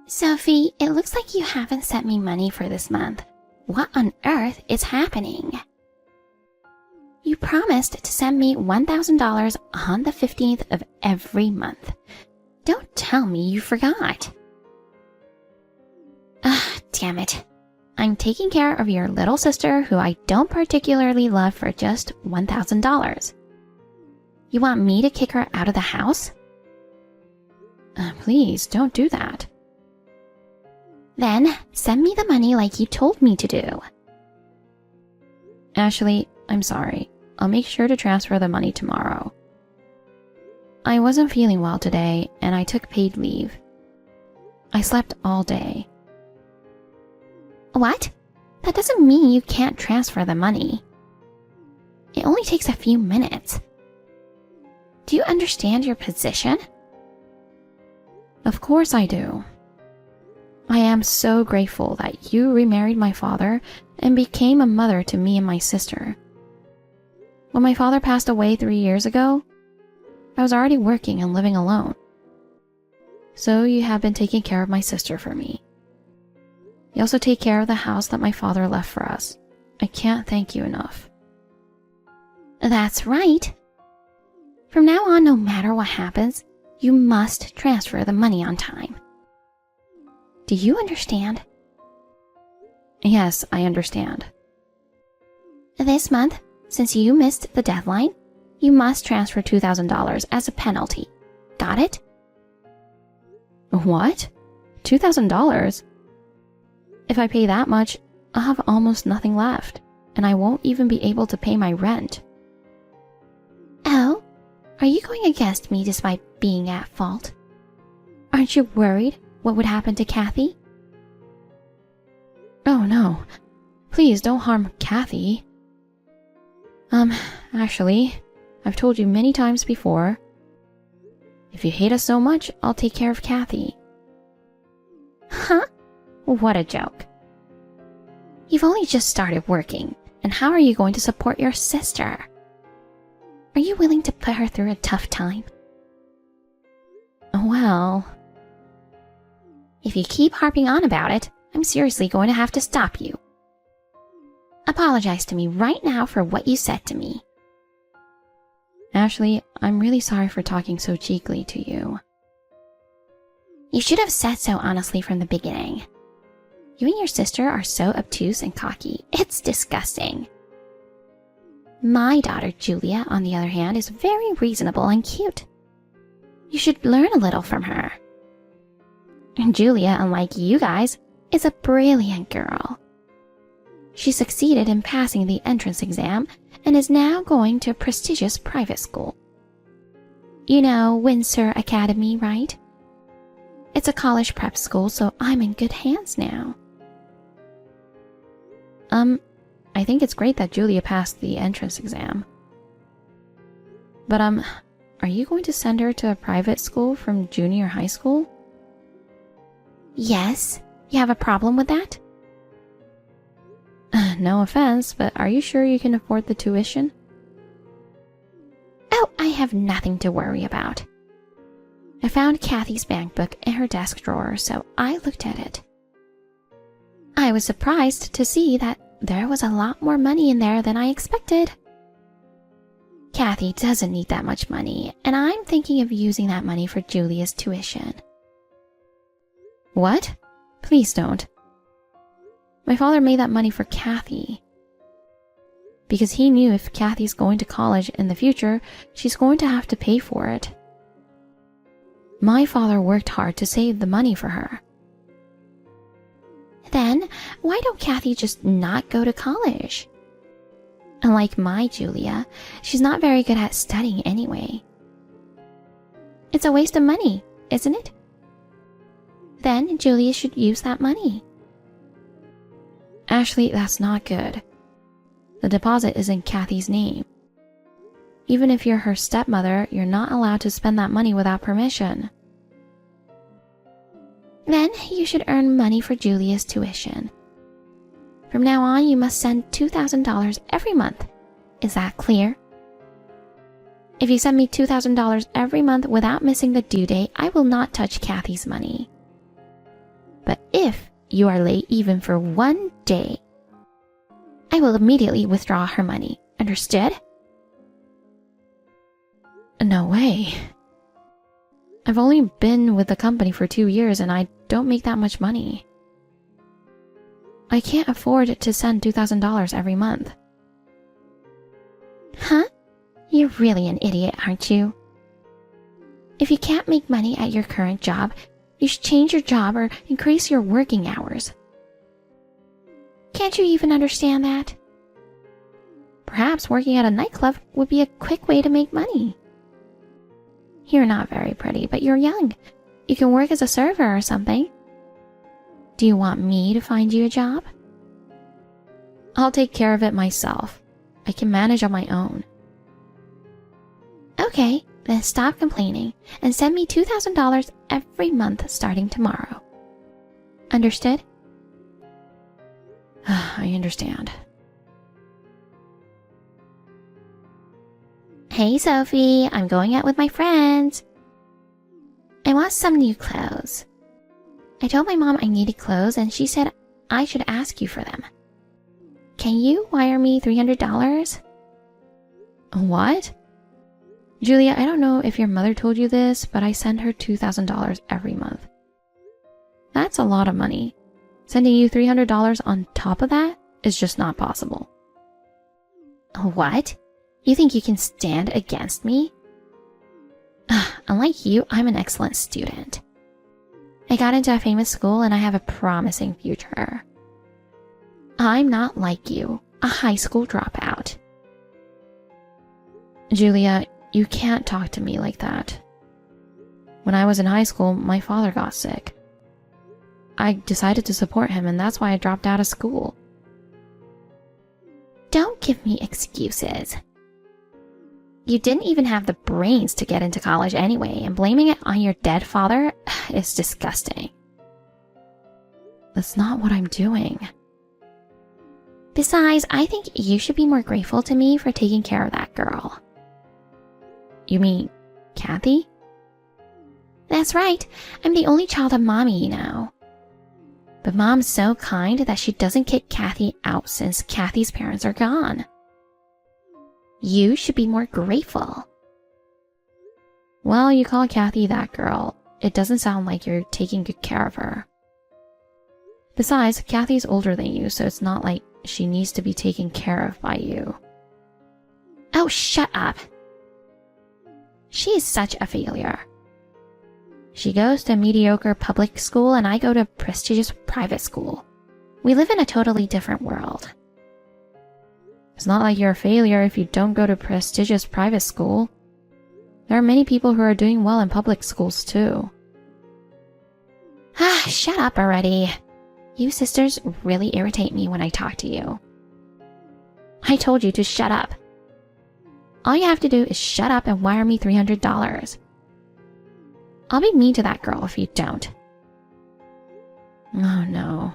Sophie, it looks like you haven't sent me money for this month. What on earth is happening? You promised to send me $1,000 on the 15th of every month. Don't tell me you forgot. Damn it. I'm taking care of your little sister who I don't particularly love for just $1,000. You want me to kick her out of the house? Please, don't do that. Then, send me the money like you told me to do. Ashley, I'm sorry. I'll make sure to transfer the money tomorrow. I wasn't feeling well today, and I took paid leave. I slept all day. What? That doesn't mean you can't transfer the money. It only takes a few minutes. Do you understand your position? Of course I do. I am so grateful that you remarried my father and became a mother to me and my sister. When my father passed away 3 years ago, I was already working and living alone. So you have been taking care of my sister for me. You also take care of the house that my father left for us. I can't thank you enough. That's right. From now on, no matter what happens, you must transfer the money on time. Do you understand? Yes, I understand. This month, since you missed the deadline, you must transfer $2,000 as a penalty. Got it? What? $2,000? If I pay that much, I'll have almost nothing left, and I won't even be able to pay my rent. Oh, are you going against me despite being at fault? Aren't you worried what would happen to Kathy? Oh no, please don't harm Kathy. Actually, I've told you many times before, if you hate us so much, I'll take care of Kathy. Huh? What a joke. You've only just started working, and how are you going to support your sister? Are you willing to put her through a tough time? Well, if you keep harping on about it, I'm seriously going to have to stop you. Apologize to me right now for what you said to me. Ashley, I'm really sorry for talking so cheekily to you. You should have said so honestly from the beginning. You and your sister are so obtuse and cocky. It's disgusting. My daughter, Julia, on the other hand, is very reasonable and cute. You should learn a little from her. And Julia, unlike you guys, is a brilliant girl. She succeeded in passing the entrance exam and is now going to a prestigious private school. You know Windsor Academy, right? It's a college prep school, so I'm in good hands now. I think it's great that Julia passed the entrance exam. But, are you going to send her to a private school from junior high school? Yes. You have a problem with that? No offense, but are you sure you can afford the tuition? Oh, I have nothing to worry about. I found Kathy's bank book in her desk drawer, so I looked at it. I was surprised to see that there was a lot more money in there than I expected. Kathy doesn't need that much money, and I'm thinking of using that money for Julia's tuition. What? Please don't. My father made that money for Kathy. Because he knew if Kathy's going to college in the future, she's going to have to pay for it. My father worked hard to save the money for her. Then, why don't Kathy just not go to college? Unlike my Julia, she's not very good at studying anyway. It's a waste of money, isn't it? Then Julia should use that money. Ashley, that's not good. The deposit is in Kathy's name. Even if you're her stepmother, you're not allowed to spend that money without permission. Then you should earn money for Julia's tuition. From now on, you must send $2,000 every month. Is that clear? If you send me $2,000 every month without missing the due date, I will not touch Kathy's money. But if you are late even for 1 day, I will immediately withdraw her money. Understood? No way. I've only been with the company for 2 years and I don't make that much money. I can't afford to send $2,000 every month. Huh? You're really an idiot, aren't you? If you can't make money at your current job, you should change your job or increase your working hours. Can't you even understand that? Perhaps working at a nightclub would be a quick way to make money. You're not very pretty, but you're young. You can work as a server or something. Do you want me to find you a job? I'll take care of it myself. I can manage on my own. Okay, then stop complaining and send me $2,000 every month starting tomorrow. Understood? I understand. Hey Sophie, I'm going out with my friends. I want some new clothes. I told my mom I needed clothes and she said I should ask you for them. Can you wire me $300? What? Julia, I don't know if your mother told you this, but I send her $2,000 every month. That's a lot of money. Sending you $300 on top of that is just not possible. What? You think you can stand against me? Unlike you, I'm an excellent student. I got into a famous school and I have a promising future. I'm not like you, a high school dropout. Julia, you can't talk to me like that. When I was in high school, my father got sick. I decided to support him and that's why I dropped out of school. Don't give me excuses. You didn't even have the brains to get into college anyway, and blaming it on your dead father is disgusting. That's not what I'm doing. Besides, I think you should be more grateful to me for taking care of that girl. You mean Kathy? That's right. I'm the only child of Mommy, you know. But Mom's so kind that she doesn't kick Kathy out since Kathy's parents are gone. You should be more grateful. Well, you call Kathy that girl. It doesn't sound like you're taking good care of her. Besides, Kathy's older than you, so it's not like she needs to be taken care of by you. Oh, shut up. She is such a failure. She goes to a mediocre public school and I go to a prestigious private school. We live in a totally different world. It's not like you're a failure if you don't go to a prestigious private school. There are many people who are doing well in public schools too. Shut up already. You sisters really irritate me when I talk to you. I told you to shut up. All you have to do is shut up and wire me $300. I'll be mean to that girl if you don't. Oh no.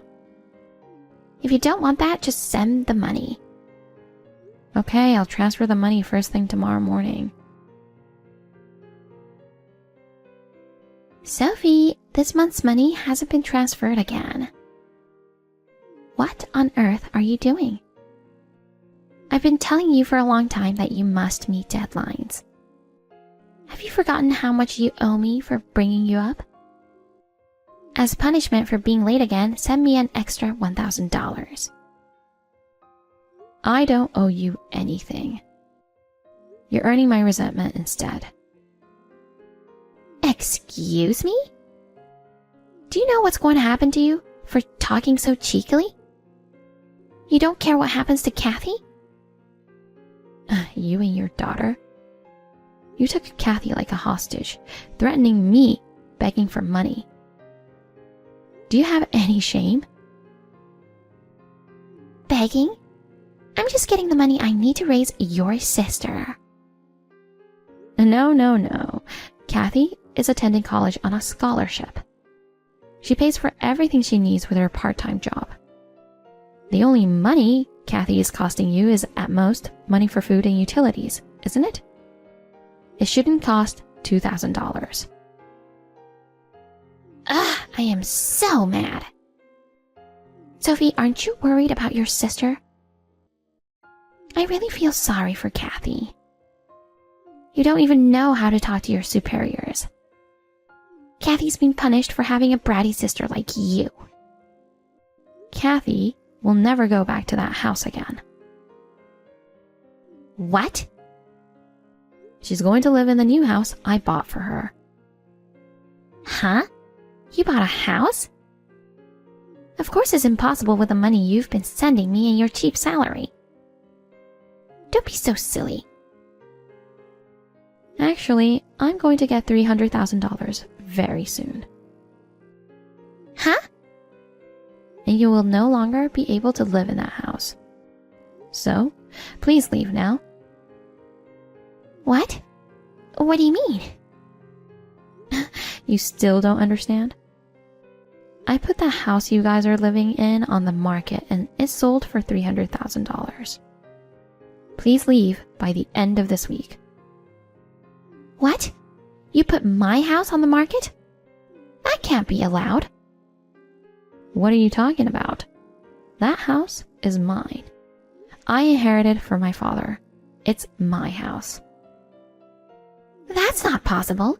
If you don't want that, just send the money. Okay, I'll transfer the money first thing tomorrow morning. Sophie, this month's money hasn't been transferred again. What on earth are you doing? I've been telling you for a long time that you must meet deadlines. Have you forgotten how much you owe me for bringing you up? As punishment for being late again, send me an extra $1,000. I don't owe you anything. You're earning my resentment instead. Excuse me? Do you know what's going to happen to you for talking so cheekily? You don't care what happens to Kathy? You and your daughter? You took Kathy like a hostage, threatening me, begging for money. Do you have any shame? Begging? I'm just getting the money I need to raise your sister. No. Kathy is attending college on a scholarship. She pays for everything she needs with her part-time job. The only money Kathy is costing you is, at most, money for food and utilities, isn't it? It shouldn't cost $2,000. I am so mad. Sophie, aren't you worried about your sister? I really feel sorry for Kathy. You don't even know how to talk to your superiors. Kathy's been punished for having a bratty sister like you. Kathy will never go back to that house again. What? She's going to live in the new house I bought for her. Huh? You bought a house? Of course it's impossible with the money you've been sending me and your cheap salary. Don't be so silly. Actually, I'm going to get $300,000 very soon. Huh? And you will no longer be able to live in that house. So, please leave now. What? What do you mean? You still don't understand? I put the house you guys are living in on the market and it sold for $300,000. Please leave by the end of this week. What? You put my house on the market? That can't be allowed. What are you talking about? That house is mine. I inherited from my father. It's my house. That's not possible.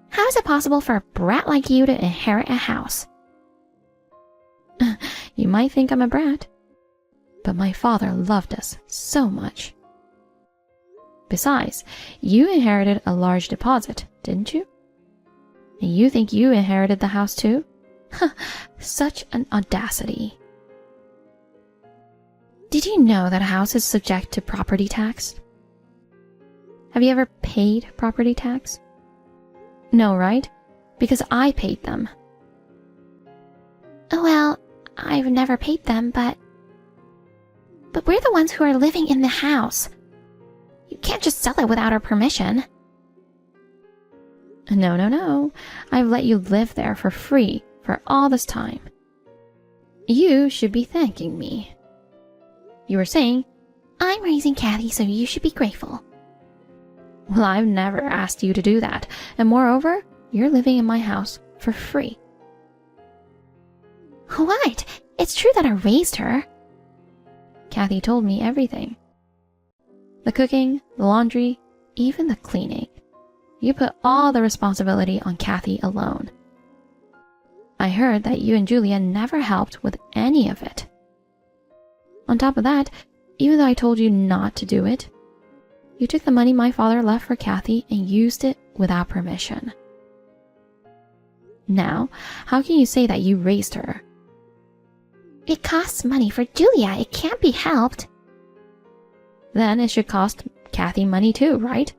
How is it possible for a brat like you to inherit a house? You might think I'm a brat, but my father loved us so much. Besides, you inherited a large deposit, didn't you? And you think you inherited the house too? Such an audacity. Did you know that a house is subject to property tax? Have you ever paid property tax? No, right? Because I paid them. Well, I've never paid them, but we're the ones who are living in the house. You can't just sell it without our permission. No. I've let you live there for free for all this time. You should be thanking me. You were saying, I'm raising Kathy, so you should be grateful. Well, I've never asked you to do that, and moreover, you're living in my house for free. What? It's true that I raised her. Kathy told me everything. The cooking, the laundry, even the cleaning. You put all the responsibility on Kathy alone. I heard that you and Julia never helped with any of it. On top of that, even though I told you not to do it, you took the money my father left for Kathy and used it without permission. Now, how can you say that you raised her? It costs money for Julia. It can't be helped. Then it should cost Kathy money too, right?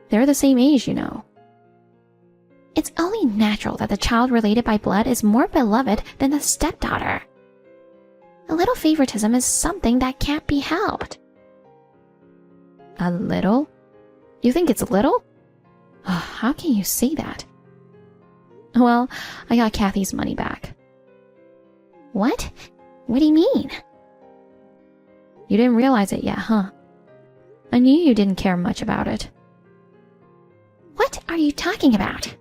They're the same age, you know. It's only natural that the child related by blood is more beloved than the stepdaughter. A little favoritism is something that can't be helped. A little? You think it's little? Oh, how can you say that? Well, I got Kathy's money back. What? What do you mean? You didn't realize it yet, huh? I knew you didn't care much about it. What are you talking about?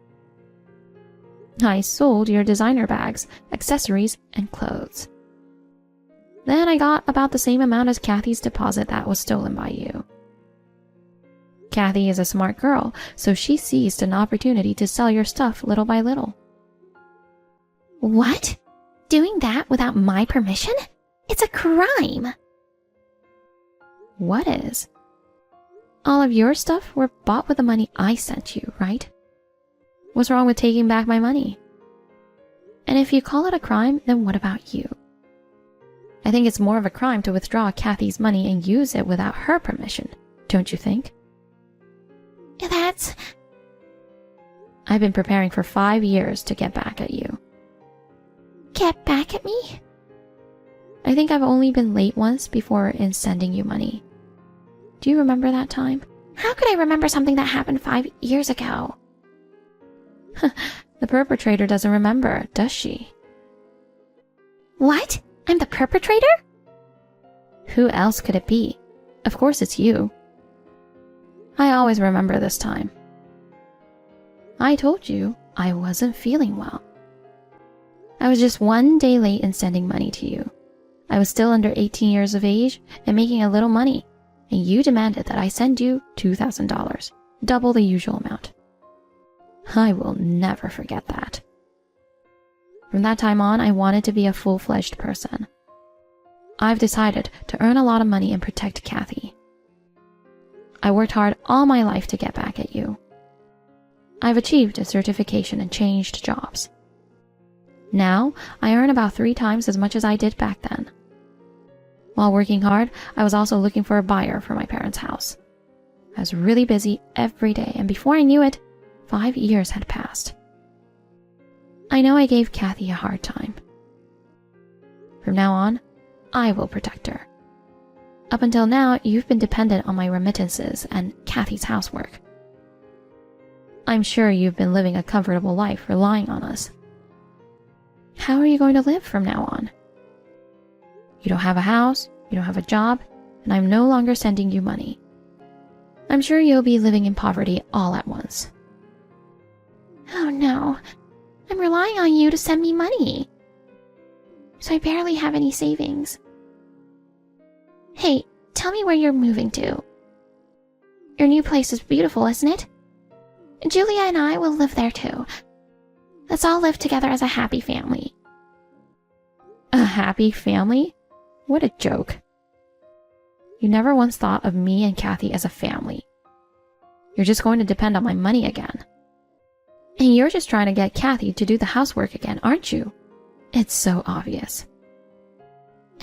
I sold your designer bags, accessories, and clothes. Then I got about the same amount as Kathy's deposit that was stolen by you. Kathy is a smart girl, so she seized an opportunity to sell your stuff little by little. What? Doing that without my permission? It's a crime! What is? All of your stuff were bought with the money I sent you, right? What's wrong with taking back my money? And if you call it a crime, then what about you? I think it's more of a crime to withdraw Kathy's money and use it without her permission, don't you think? That's... I've been preparing for 5 years to get back at you. Get back at me? I think I've only been late once before in sending you money. Do you remember that time? How could I remember something that happened 5 years ago? The perpetrator doesn't remember, does she? What? I'm the perpetrator? Who else could it be? Of course it's you. I always remember this time. I told you I wasn't feeling well. I was just 1 day late in sending money to you. I was still under 18 years of age and making a little money, and you demanded that I send you $2,000, double the usual amount. I will never forget that. From that time on, I wanted to be a full-fledged person. I've decided to earn a lot of money and protect Kathy. I worked hard all my life to get back at you. I've achieved a certification and changed jobs. Now, I earn about 3 times as much as I did back then. While working hard, I was also looking for a buyer for my parents' house. I was really busy every day, and before I knew it, 5 years had passed. I know I gave Kathy a hard time. From now on, I will protect her. Up until now, you've been dependent on my remittances and Kathy's housework. I'm sure you've been living a comfortable life relying on us. How are you going to live from now on? You don't have a house, you don't have a job, and I'm no longer sending you money. I'm sure you'll be living in poverty all at once. Oh no, I'm relying on you to send me money. So I barely have any savings. Hey, tell me where you're moving to. Your new place is beautiful, isn't it? Julia and I will live there too. Let's all live together as a happy family. A happy family? What a joke. You never once thought of me and Kathy as a family. You're just going to depend on my money again. And you're just trying to get Kathy to do the housework again, aren't you? It's so obvious.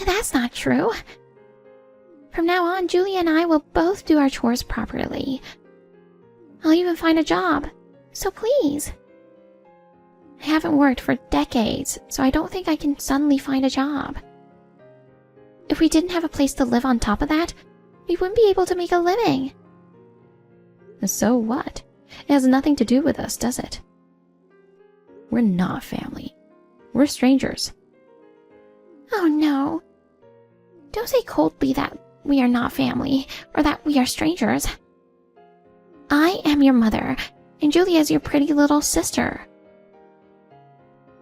That's not true. From now on, Julia and I will both do our chores properly. I'll even find a job, so please. I haven't worked for decades, so I don't think I can suddenly find a job. If we didn't have a place to live on top of that, we wouldn't be able to make a living. So what? It has nothing to do with us, does it? We're not family. We're strangers. Oh no. Don't say coldly that we are not family, or that we are strangers. I am your mother, and Julia is your pretty little sister.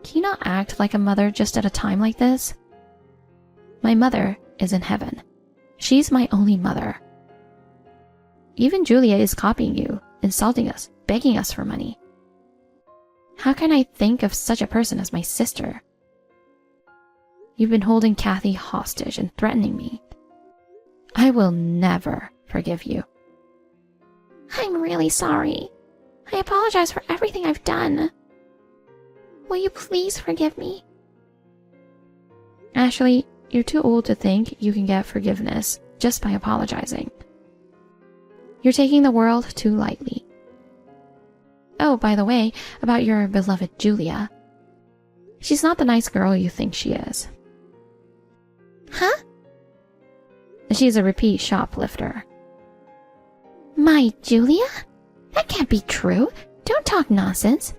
Can you not act like a mother just at a time like this? My mother is in heaven. She's my only mother. Even Julia is copying you, insulting us, begging us for money. How can I think of such a person as my sister? You've been holding Kathy hostage and threatening me. I will never forgive you. I'm really sorry. I apologize for everything I've done. Will you please forgive me? Ashley, you're too old to think you can get forgiveness just by apologizing. You're taking the world too lightly. Oh, by the way, about your beloved Julia. She's not the nice girl you think she is. Huh? She's a repeat shoplifter. My Julia? That can't be true. Don't talk nonsense.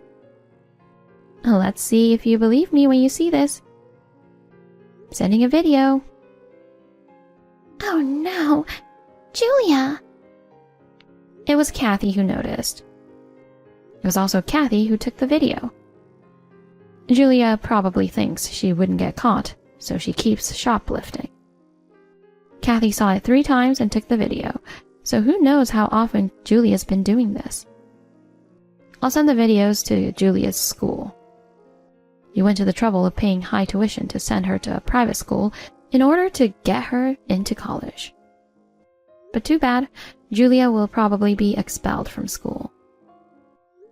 Let's see if you believe me when you see this. Sending a video. Oh no, Julia! It was Kathy who noticed. It was also Kathy who took the video. Julia probably thinks she wouldn't get caught, so she keeps shoplifting. Kathy saw it 3 times and took the video, so who knows how often Julia's been doing this. I'll send the videos to Julia's school. You went to the trouble of paying high tuition to send her to a private school in order to get her into college. But too bad, Julia will probably be expelled from school.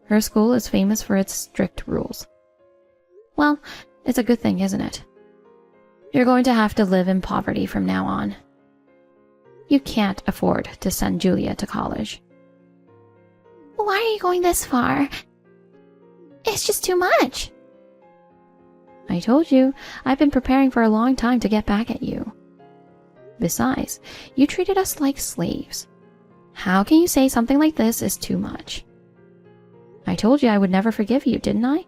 Her school is famous for its strict rules. Well, it's a good thing, isn't it? You're going to have to live in poverty from now on. You can't afford to send Julia to college. Why are you going this far? It's just too much. I told you, I've been preparing for a long time to get back at you. Besides, you treated us like slaves. How can you say something like this is too much? I told you I would never forgive you, didn't I?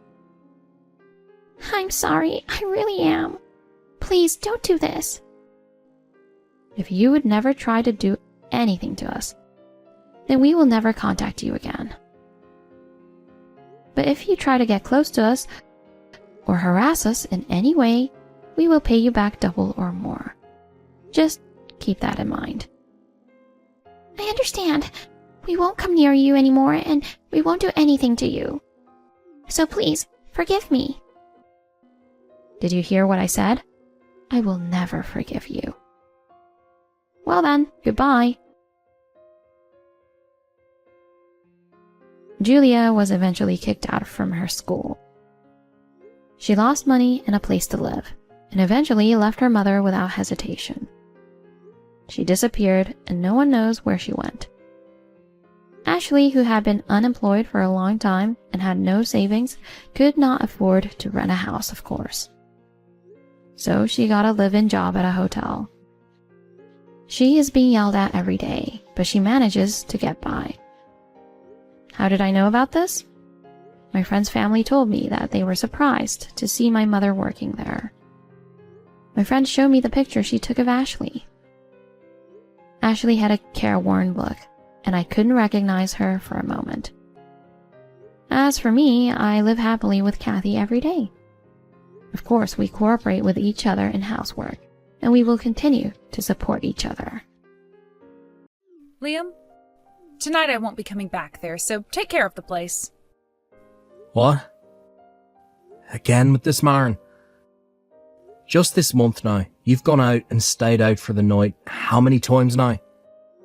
I'm sorry, I really am. Please don't do this. If you would never try to do anything to us, then we will never contact you again. But if you try to get close to us, or harass us in any way, we will pay you back double or more. Just keep that in mind. I understand. We won't come near you anymore, and we won't do anything to you. So please, forgive me. Did you hear what I said? I will never forgive you. Well then, goodbye. Julia was eventually kicked out from her school. She lost money and a place to live, and eventually left her mother without hesitation. She disappeared, and no one knows where she went. Ashley, who had been unemployed for a long time and had no savings, could not afford to rent a house, of course. So she got a live-in job at a hotel. She is being yelled at every day, but she manages to get by. How did I know about this? My friend's family told me that they were surprised to see my mother working there. My friend showed me the picture she took of Ashley. Ashley had a careworn look, and I couldn't recognize her for a moment. As for me, I live happily with Kathy every day. Of course, we cooperate with each other in housework, and we will continue to support each other. Liam, tonight I won't be coming back there, so take care of the place. What? Again with this Maren? Just this month now, you've gone out and stayed out for the night how many times now?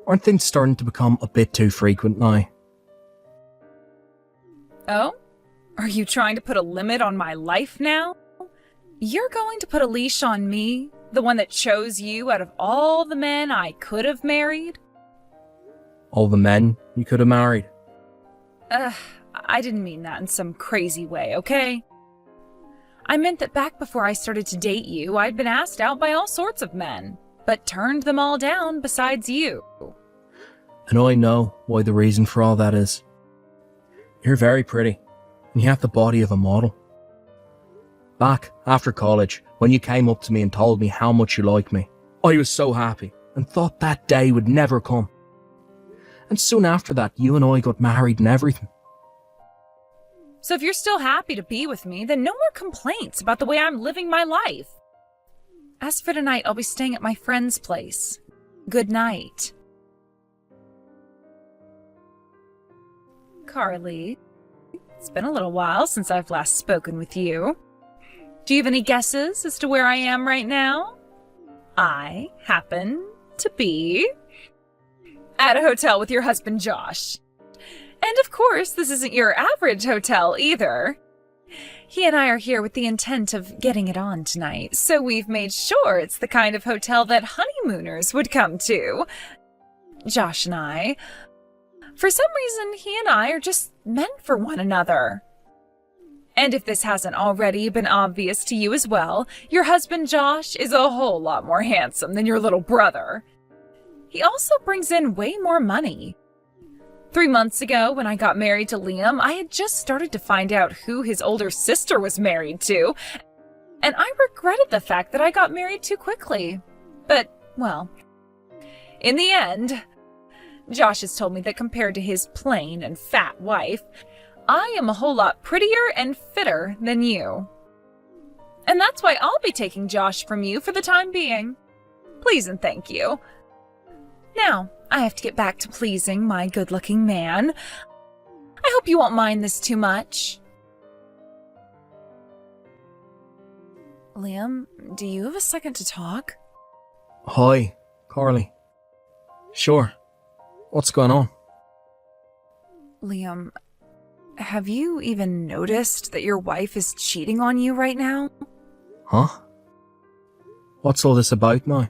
Aren't things starting to become a bit too frequent now? Oh? Are you trying to put a limit on my life now? You're going to put a leash on me, the one that chose you out of all the men I could have married? All the men you could have married? I didn't mean that in some crazy way, okay? I meant that back before I started to date you, I'd been asked out by all sorts of men, but turned them all down besides you. And I know why the reason for all that is. You're very pretty, and you have the body of a model. Back after college, when you came up to me and told me how much you liked me, I was so happy and thought that day would never come. And soon after that, you and I got married and everything. So if you're still happy to be with me, then no more complaints about the way I'm living my life. As for tonight, I'll be staying at my friend's place. Good night. Carly, it's been a little while since I've last spoken with you. Do you have any guesses as to where I am right now? I happen to be at a hotel with your husband, Josh. And of course, this isn't your average hotel either. He and I are here with the intent of getting it on tonight, so we've made sure it's the kind of hotel that honeymooners would come to. Josh and I. For some reason, he and I are just meant for one another. And if this hasn't already been obvious to you as well, your husband Josh is a whole lot more handsome than your little brother. He also brings in way more money. 3 months ago, when I got married to Liam, I had just started to find out who his older sister was married to, and I regretted the fact that I got married too quickly. But, well, in the end, Josh has told me that compared to his plain and fat wife, I am a whole lot prettier and fitter than you. And that's why I'll be taking Josh from you for the time being. Please and thank you. Now, I have to get back to pleasing my good-looking man. I hope you won't mind this too much. Liam, do you have a second to talk? Hi, Carly. Sure. What's going on? Liam, have you even noticed that your wife is cheating on you right now? Huh? What's all this about now?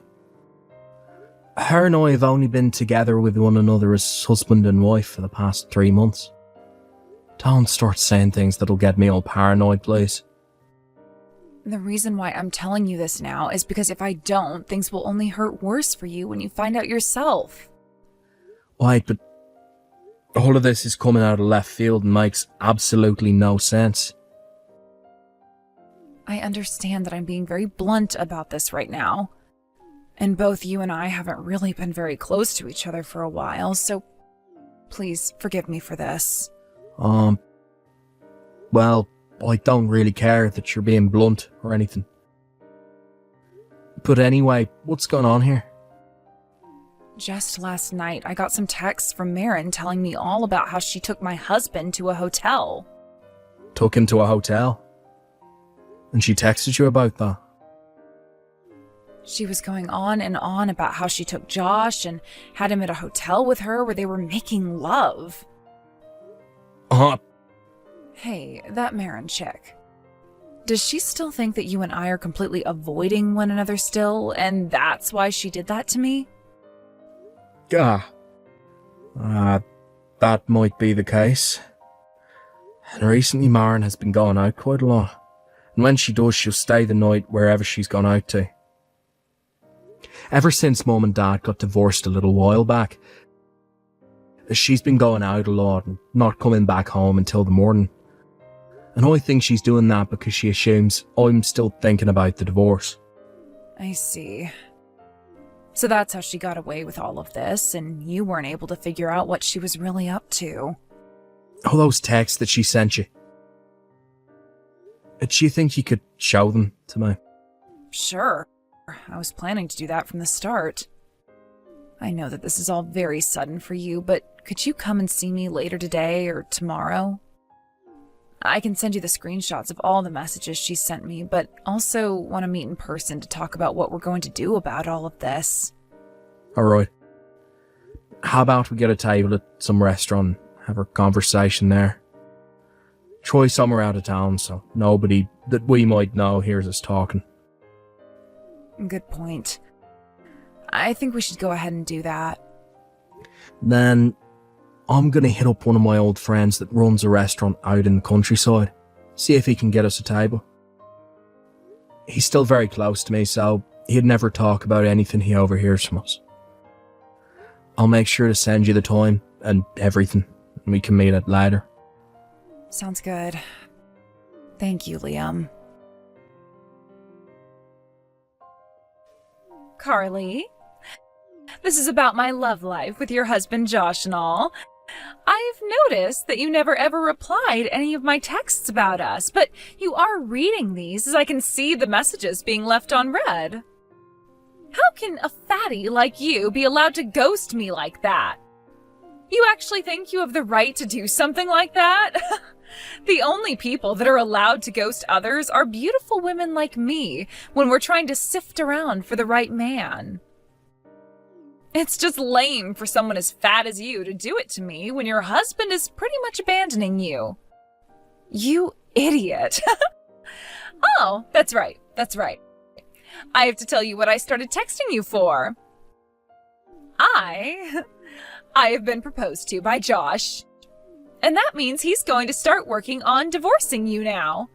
Her and I have only been together with one another as husband and wife for the past 3 months. Don't start saying things that'll get me all paranoid, please. The reason why I'm telling you this now is because if I don't, things will only hurt worse for you when you find out yourself. Right, but all of this is coming out of left field and makes absolutely no sense. I understand that I'm being very blunt about this right now. And both you and I haven't really been very close to each other for a while, so please forgive me for this. Well, I don't really care that you're being blunt or anything. But anyway, what's going on here? Just last night, I got some texts from Marin telling me all about how she took my husband to a hotel. Took him to a hotel? And she texted you about that? She was going on and on about how she took Josh and had him at a hotel with her where they were making love. Hey, that Marin chick. Does she still think that you and I are completely avoiding one another still, and that's why she did that to me? That might be the case. And recently Marin has been going out quite a lot. And when she does, she'll stay the night wherever she's gone out to. Ever since Mum and Dad got divorced a little while back, she's been going out a lot and not coming back home until the morning. And I think she's doing that because she assumes I'm still thinking about the divorce. I see. So that's how she got away with all of this, and you weren't able to figure out what she was really up to. All those texts that she sent you. Do you think you could show them to me? Sure. I was planning to do that from the start. I know that this is all very sudden for you, but could you come and see me later today or tomorrow? I can send you the screenshots of all the messages she sent me, but also want to meet in person to talk about what we're going to do about all of this. Alright. How about we get a table at some restaurant, have a conversation there? Try somewhere out of town so nobody that we might know hears us talking. Good point. I think we should go ahead and do that. Then I'm gonna hit up one of my old friends that runs a restaurant out in the countryside. See if he can get us a table. He's still very close to me, so he'd never talk about anything he overhears from us. I'll make sure to send you the time and everything, and we can meet it later. Sounds good. Thank you, Liam. Carly, this is about my love life with your husband Josh and all. I've noticed that you never ever replied any of my texts about us, but you are reading these as I can see the messages being left unread. How can a fatty like you be allowed to ghost me like that? You actually think you have the right to do something like that? The only people that are allowed to ghost others are beautiful women like me when we're trying to sift around for the right man. It's just lame for someone as fat as you to do it to me when your husband is pretty much abandoning you. You idiot. Oh, that's right. I have to tell you what I started texting you for. I have been proposed to by Josh. And that means he's going to start working on divorcing you now.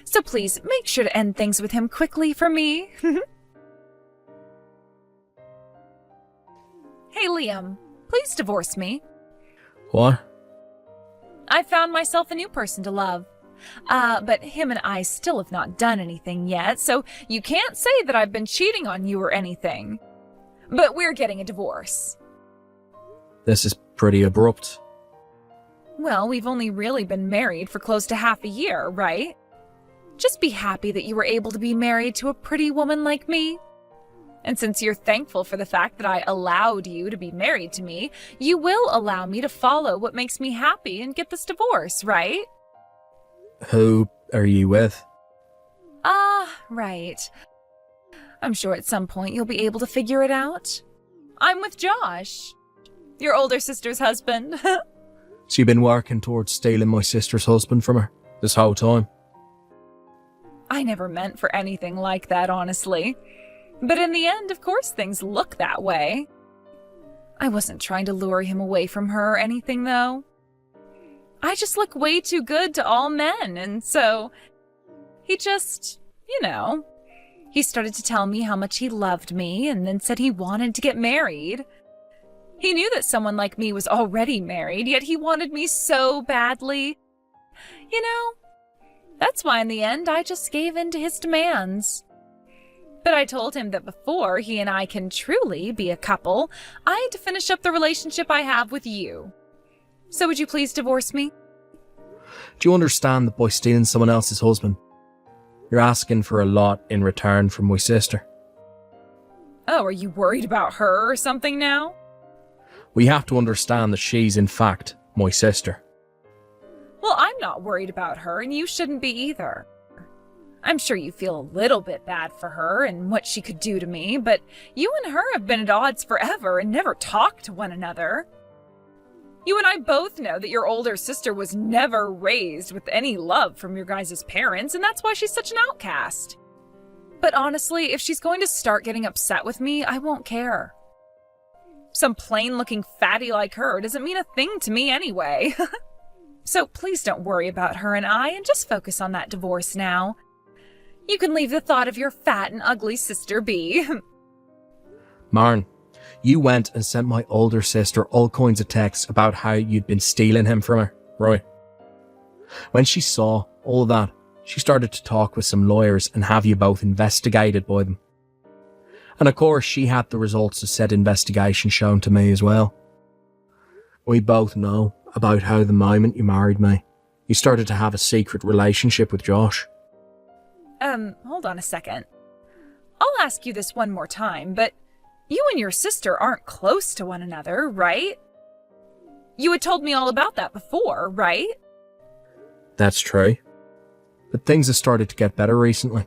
So please make sure to end things with him quickly for me. Hey, Liam, please divorce me. What? I found myself a new person to love. But him and I still have not done anything yet, so you can't say that I've been cheating on you or anything. But we're getting a divorce. This is pretty abrupt. Well, we've only really been married for close to half a year, right? Just be happy that you were able to be married to a pretty woman like me. And since you're thankful for the fact that I allowed you to be married to me, you will allow me to follow what makes me happy and get this divorce, right? Who are you with? Right. I'm sure at some point you'll be able to figure it out. I'm with Josh, your older sister's husband. So you've been working towards stealing my sister's husband from her this whole time? I never meant for anything like that, honestly. But in the end, of course, things look that way. I wasn't trying to lure him away from her or anything, though. I just look way too good to all men, and so he just, he started to tell me how much he loved me and then said he wanted to get married. He knew that someone like me was already married, yet he wanted me so badly. That's why in the end I just gave in to his demands. But I told him that before he and I can truly be a couple, I had to finish up the relationship I have with you. So would you please divorce me? Do you understand that by stealing someone else's husband, you're asking for a lot in return from my sister? Oh, are you worried about her or something now? We have to understand that she's in fact my sister. Well, I'm not worried about her, and you shouldn't be either. I'm sure you feel a little bit bad for her and what she could do to me, but you and her have been at odds forever and never talked to one another. You and I both know that your older sister was never raised with any love from your guys' parents, and that's why she's such an outcast. But honestly, if she's going to start getting upset with me, I won't care. Some plain-looking fatty like her doesn't mean a thing to me anyway. So please don't worry about her and I, and just focus on that divorce now. You can leave the thought of your fat and ugly sister be. Marn, you went and sent my older sister all kinds of texts about how you'd been stealing him from her, right? When she saw all that, she started to talk with some lawyers and have you both investigated by them. And of course, she had the results of said investigation shown to me as well. We both know about how the moment you married me, you started to have a secret relationship with Josh. Hold on a second. I'll ask you this one more time, but you and your sister aren't close to one another, right? You had told me all about that before, right? That's true. But things have started to get better recently.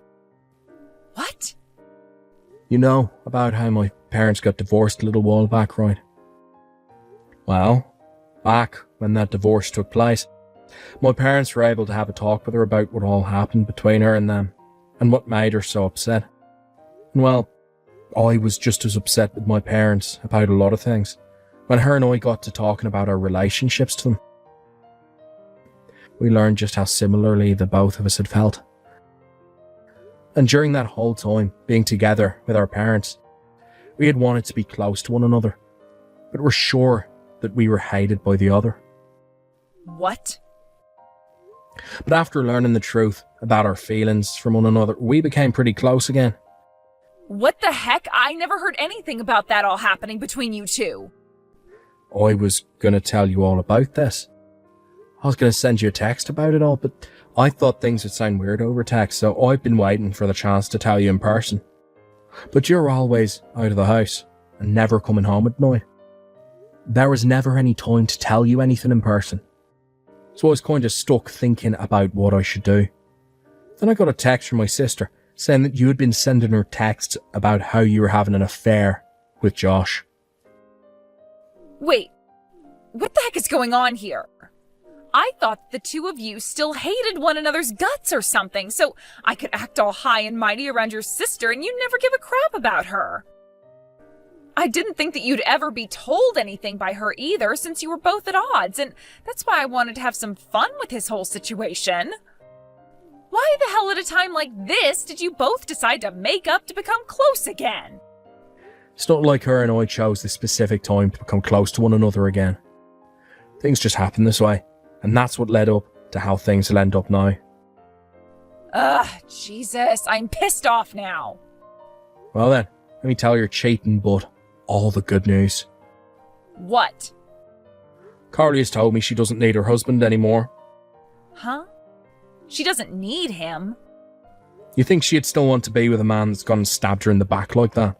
What? You know about how my parents got divorced a little while back, right? Well, back when that divorce took place, my parents were able to have a talk with her about what all happened between her and them, and what made her so upset. And well, I was just as upset with my parents about a lot of things when her and I got to talking about our relationships to them. We learned just how similarly the both of us had felt. And during that whole time, being together with our parents, we had wanted to be close to one another, but were sure that we were hated by the other. What? But after learning the truth about our feelings from one another, we became pretty close again. What the heck? I never heard anything about that all happening between you two. I was going to tell you all about this. I was going to send you a text about it all, but I thought things would sound weird over text, so I've been waiting for the chance to tell you in person. But you're always out of the house and never coming home at night. There was never any time to tell you anything in person. So I was kind of stuck thinking about what I should do. Then I got a text from my sister saying that you had been sending her texts about how you were having an affair with Josh. Wait, what the heck is going on here? I thought the two of you still hated one another's guts or something, so I could act all high and mighty around your sister and you'd never give a crap about her. I didn't think that you'd ever be told anything by her either, since you were both at odds, and that's why I wanted to have some fun with his whole situation. Why the hell at a time like this did you both decide to make up to become close again? It's not like her and I chose the specific time to become close to one another again. Things just happened this way, and that's what led up to how things will end up now. Ugh, Jesus, I'm pissed off now. Well then, let me tell your cheating butt all the good news. What? Carly has told me she doesn't need her husband anymore. Huh? She doesn't need him. You think she'd still want to be with a man that's gone and stabbed her in the back like that?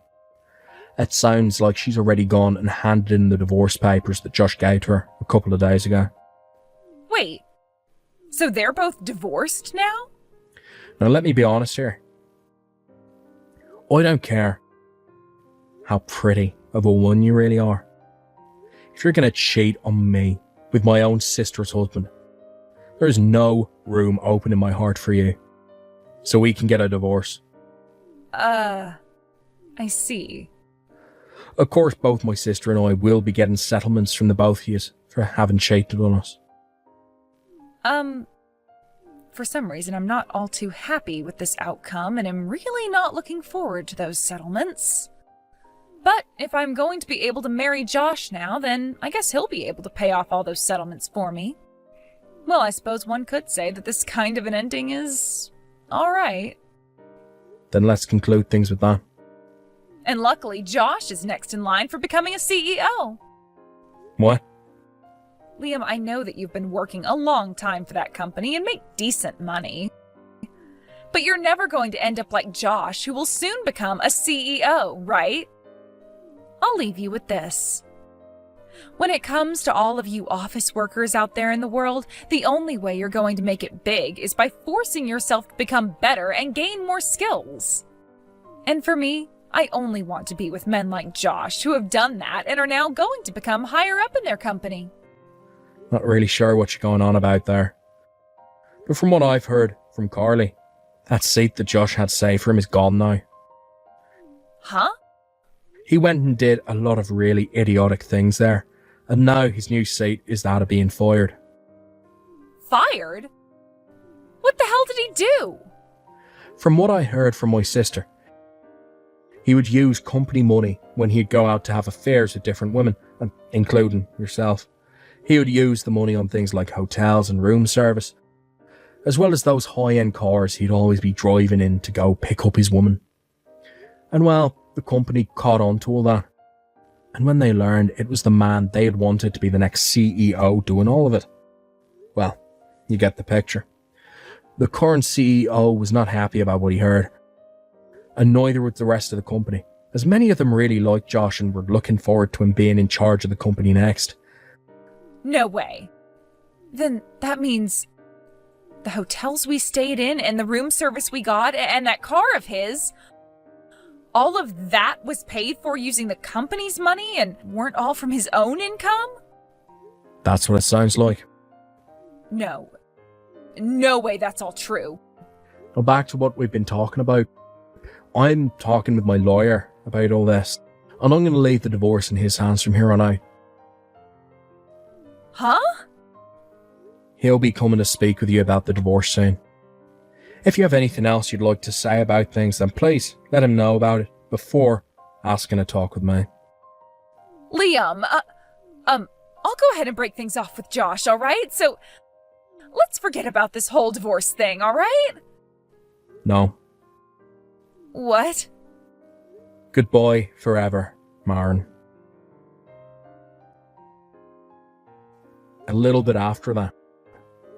It sounds like she's already gone and handed in the divorce papers that Josh gave to her a couple of days ago. Wait, so they're both divorced now? Now let me be honest here. I don't care how pretty of a woman you really are. If you're going to cheat on me with my own sister's husband, there's no room open in my heart for you. So we can get a divorce. I see. Of course, both my sister and I will be getting settlements from the both of you for having cheated on us. For some reason I'm not all too happy with this outcome, and am really not looking forward to those settlements. But if I'm going to be able to marry Josh now, then I guess he'll be able to pay off all those settlements for me. Well, I suppose one could say that this kind of an ending is alright. Then let's conclude things with that. And luckily, Josh is next in line for becoming a CEO. What? Liam, I know that you've been working a long time for that company and make decent money. But you're never going to end up like Josh, who will soon become a CEO, right? I'll leave you with this. When it comes to all of you office workers out there in the world, the only way you're going to make it big is by forcing yourself to become better and gain more skills. And for me, I only want to be with men like Josh who have done that and are now going to become higher up in their company. Not really sure what you're going on about there. But from what I've heard from Carly, that seat that Josh had saved for him is gone now. Huh? He went and did a lot of really idiotic things there, and now his new seat is that of being fired. Fired? What the hell did he do? From what I heard from my sister, he would use company money when he'd go out to have affairs with different women, including yourself. He would use the money on things like hotels and room service, as well as those high-end cars he'd always be driving in to go pick up his woman. And well, the company caught on to all that. And when they learned it was the man they had wanted to be the next CEO doing all of it, well, you get the picture. The current CEO was not happy about what he heard, and neither was the rest of the company, as many of them really liked Josh and were looking forward to him being in charge of the company next. No way. Then that means the hotels we stayed in and the room service we got and that car of his, all of that was paid for using the company's money and weren't all from his own income? That's what it sounds like. No. No way that's all true. Now back to what we've been talking about. I'm talking with my lawyer about all this, and I'm going to leave the divorce in his hands from here on out. Huh? He'll be coming to speak with you about the divorce soon. If you have anything else you'd like to say about things, then please let him know about it before asking a talk with me. Liam, I'll go ahead and break things off with Josh, alright? So, let's forget about this whole divorce thing, alright? No. What? Goodbye forever, Maren. A little bit after that,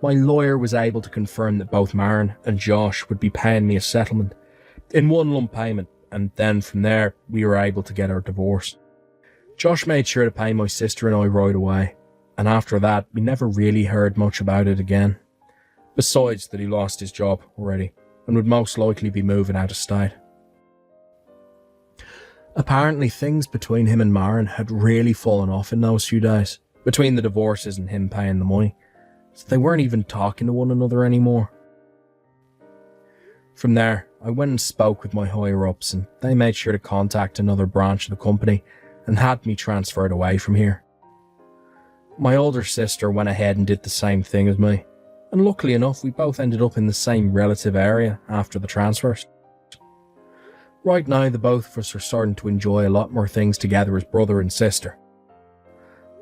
my lawyer was able to confirm that both Maren and Josh would be paying me a settlement in one lump payment, and then from there we were able to get our divorce. Josh made sure to pay my sister and I right away, and after that we never really heard much about it again, besides that he lost his job already and would most likely be moving out of state. Apparently things between him and Maren had really fallen off in those few days, between the divorces and him paying the money. They weren't even talking to one another anymore. From there, I went and spoke with my higher-ups, and they made sure to contact another branch of the company and had me transferred away from here. My older sister went ahead and did the same thing as me, and luckily enough we both ended up in the same relative area after the transfers. Right now the both of us are starting to enjoy a lot more things together as brother and sister,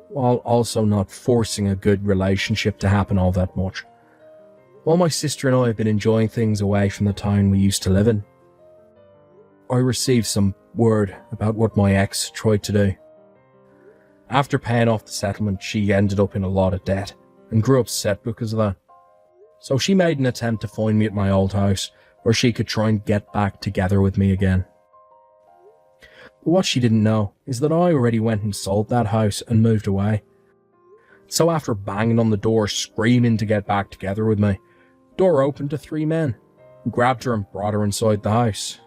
while also not forcing a good relationship to happen all that much. While my sister and I have been enjoying things away from the town we used to live in, I received some word about what my ex tried to do. After paying off the settlement, she ended up in a lot of debt and grew upset because of that. So she made an attempt to find me at my old house where she could try and get back together with me again. But what she didn't know is that I already went and sold that house and moved away. So after banging on the door, screaming to get back together with me, the door opened to 3 men, who grabbed her and brought her inside the house.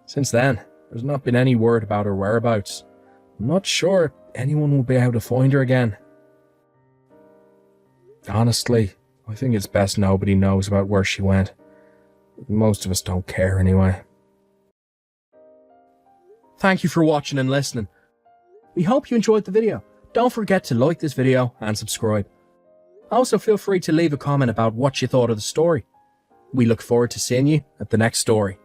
Since then, there's not been any word about her whereabouts. I'm not sure if anyone will be able to find her again. Honestly, I think it's best nobody knows about where she went. Most of us don't care anyway. Thank you for watching and listening. We hope you enjoyed the video. Don't forget to like this video and subscribe. Also feel free to leave a comment about what you thought of the story. We look forward to seeing you at the next story.